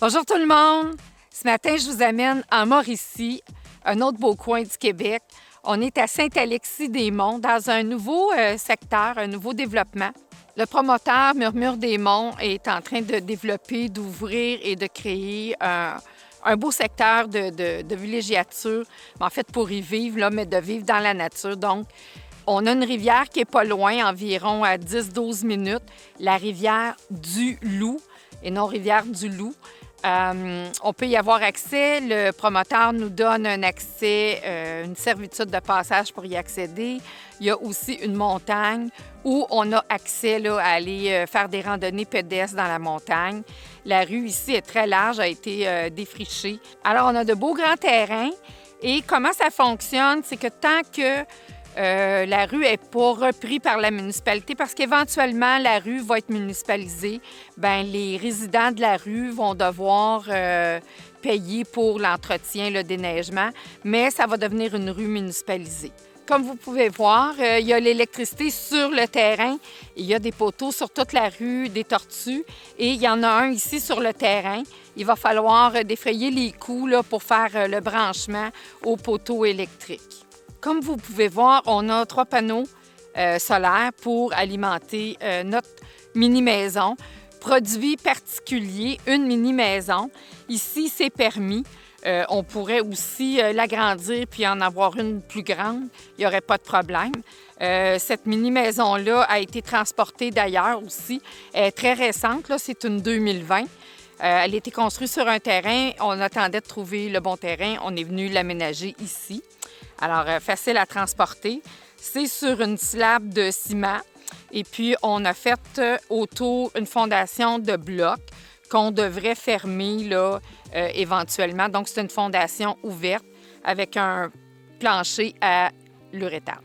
Bonjour tout le monde! Ce matin, je vous amène en Mauricie, un autre beau coin du Québec. On est à Saint-Alexis-des-Monts, dans un nouveau secteur, un nouveau développement. Le promoteur Murmure-des-Monts est en train de développer, d'ouvrir et de créer un beau secteur de villégiature, en fait pour y vivre, là, mais de vivre dans la nature. Donc, on a une rivière qui n'est pas loin, environ à 10-12 minutes, la rivière du Loup, et non rivière du Loup. On peut y avoir accès. Le promoteur nous donne un accès, une servitude de passage pour y accéder. Il y a aussi une montagne où on a accès là, à aller faire des randonnées pédestres dans la montagne. La rue ici est très large, a été défrichée. Alors, on a de beaux grands terrains. Et comment ça fonctionne? C'est que tant que la rue n'est pas reprise par la municipalité parce qu'éventuellement, la rue va être municipalisée. Bien, les résidents de la rue vont devoir payer pour l'entretien, le déneigement, mais ça va devenir une rue municipalisée. Comme vous pouvez voir, il y a l'électricité sur le terrain. Il y a des poteaux sur toute la rue des Tortues et il y en a un ici sur le terrain. Il va falloir défrayer les coups là, pour faire le branchement aux poteaux électriques. Comme vous pouvez voir, on a 3 panneaux solaires pour alimenter notre mini-maison. Produit particulier, une mini-maison. Ici, c'est permis. On pourrait aussi l'agrandir puis en avoir une plus grande. Il n'y aurait pas de problème. Cette mini-maison-là a été transportée d'ailleurs aussi. Elle est très récente, là, c'est une 2020. Elle a été construite sur un terrain. On attendait de trouver le bon terrain. On est venu l'aménager ici. Alors, facile à transporter. C'est sur une slab de ciment. Et puis, on a fait autour une fondation de blocs qu'on devrait fermer là, éventuellement. Donc, c'est une fondation ouverte avec un plancher à l'uréthane.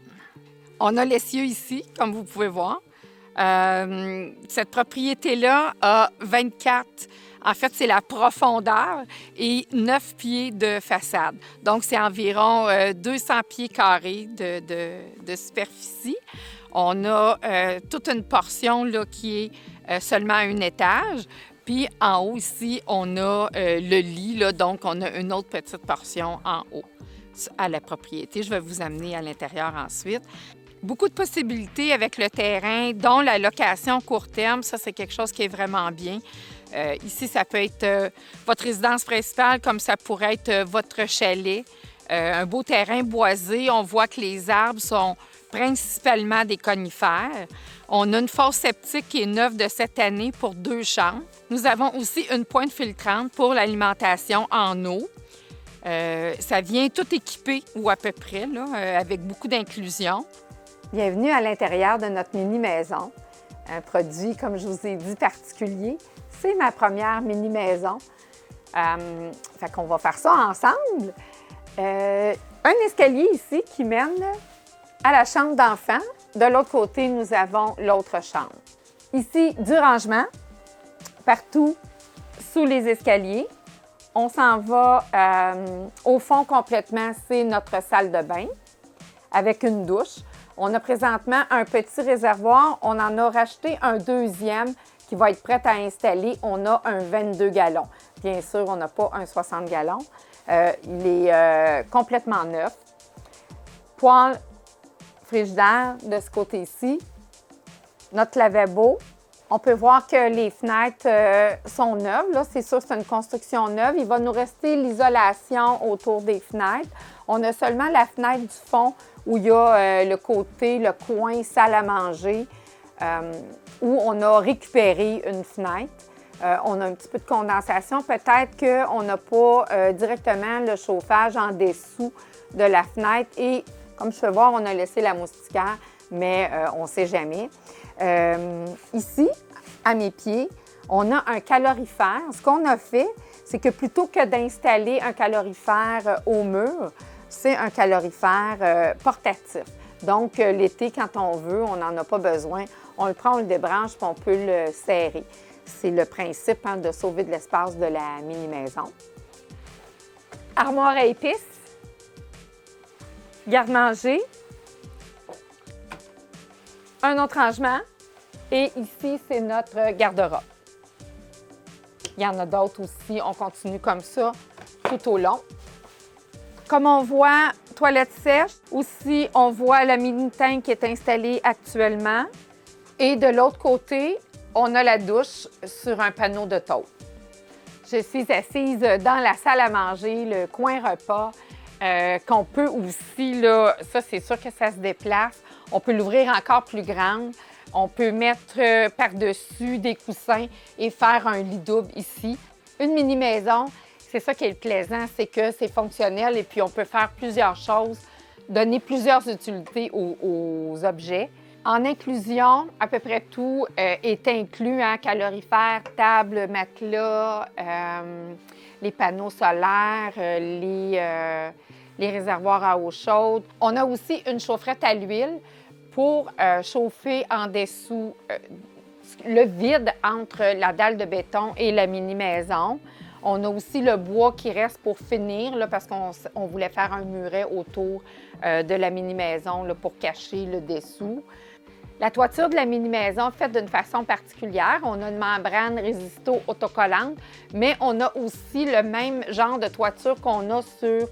On a l'essieu ici, comme vous pouvez voir. Cette propriété-là a 24, en fait, c'est la profondeur et 9 pieds de façade. Donc, c'est environ 200 pieds carrés de superficie. On a toute une portion là, qui est seulement à un étage. Puis, en haut ici, on a le lit, là, donc on a une autre petite portion en haut à la propriété. Je vais vous amener à l'intérieur ensuite. Beaucoup de possibilités avec le terrain, dont la location court terme. Ça, c'est quelque chose qui est vraiment bien. Ici, ça peut être votre résidence principale, comme ça pourrait être votre chalet. Un beau terrain boisé. On voit que les arbres sont principalement des conifères. On a une fosse septique qui est neuve de cette année pour 2 chambres. Nous avons aussi une pointe filtrante pour l'alimentation en eau. Ça vient tout équipé, ou à peu près, là, avec beaucoup d'inclusion. Bienvenue à l'intérieur de notre mini-maison. Un produit, comme je vous ai dit, particulier. C'est ma première mini-maison. Fait qu'on va faire ça ensemble. Un escalier ici qui mène à la chambre d'enfant. De l'autre côté, nous avons l'autre chambre. Ici, du rangement partout sous les escaliers. On s'en va au fond complètement, c'est notre salle de bain avec une douche. On a présentement un petit réservoir. On en a racheté un deuxième qui va être prêt à installer. On a un 22 gallons. Bien sûr, on n'a pas un 60 gallons. Il est complètement neuf. Poêle, frigidaire de ce côté-ci. Notre lavabo. On peut voir que les fenêtres sont neuves. Là, c'est sûr que c'est une construction neuve. Il va nous rester l'isolation autour des fenêtres. On a seulement la fenêtre du fond où il y a le côté, le coin salle à manger, où on a récupéré une fenêtre. On a un petit peu de condensation. Peut-être qu'on n'a pas directement le chauffage en dessous de la fenêtre. Et comme je peux voir, on a laissé la moustiquaire, mais on ne sait jamais. Ici, à mes pieds, on a un calorifère. Ce qu'on a fait, c'est que plutôt que d'installer un calorifère au mur, c'est un calorifère portatif. Donc, l'été, quand on veut, on n'en a pas besoin. On le prend, on le débranche, puis on peut le serrer. C'est le principe de sauver de l'espace de la mini-maison. Armoire à épices, garde-manger, un autre rangement et ici, c'est notre garde-robe. Il y en a d'autres aussi. On continue comme ça tout au long. Comme on voit, toilette sèche. Aussi, on voit la mini-tank qui est installée actuellement. Et de l'autre côté, on a la douche sur un panneau de tôle. Je suis assise dans la salle à manger, le coin repas, qu'on peut aussi, là, ça c'est sûr que ça se déplace. On peut l'ouvrir encore plus grande. On peut mettre par-dessus des coussins et faire un lit double ici. Une mini-maison, c'est ça qui est le plaisant, c'est que c'est fonctionnel et puis on peut faire plusieurs choses, donner plusieurs utilités aux objets. En inclusion, à peu près tout est inclus, hein, calorifère, table, matelas, les panneaux solaires, les réservoirs à eau chaude. On a aussi une chaufferette à l'huile pour chauffer en dessous le vide entre la dalle de béton et la mini-maison. On a aussi le bois qui reste pour finir, là, parce qu'on voulait faire un muret autour de la mini-maison là, pour cacher le dessous. La toiture de la mini-maison est faite d'une façon particulière. On a une membrane résisto-autocollante, mais on a aussi le même genre de toiture qu'on a sur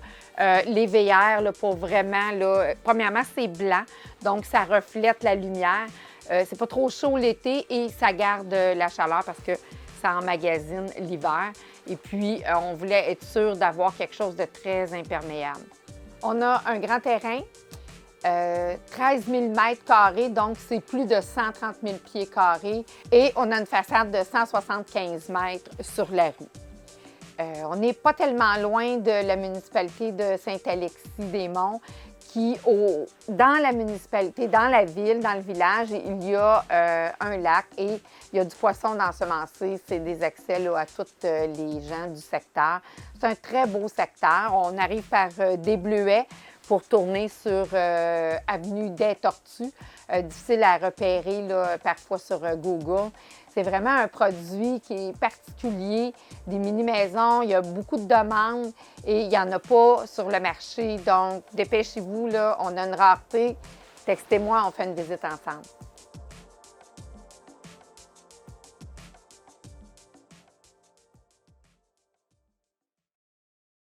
les VR là, pour vraiment, là, premièrement, c'est blanc, donc ça reflète la lumière. C'est pas trop chaud l'été et ça garde la chaleur parce que ça emmagasine l'hiver. Et puis, on voulait être sûr d'avoir quelque chose de très imperméable. On a un grand terrain. 13 000 mètres carrés, donc c'est plus de 130 000 pieds carrés. Et on a une façade de 175 mètres sur la rue. On n'est pas tellement loin de la municipalité de Saint-Alexis-des-Monts, qui, dans la municipalité, dans la ville, dans le village, il y a un lac et il y a du poisson d'ensemencé. C'est des accès là, à tous les gens du secteur. C'est un très beau secteur. On arrive par des bleuets pour tourner sur avenue des Tortues, difficile à repérer là, parfois sur Google. C'est vraiment un produit qui est particulier, des mini-maisons. Il y a beaucoup de demandes et il n'y en a pas sur le marché. Donc, dépêchez-vous, là, on a une rareté. Textez-moi, on fait une visite ensemble.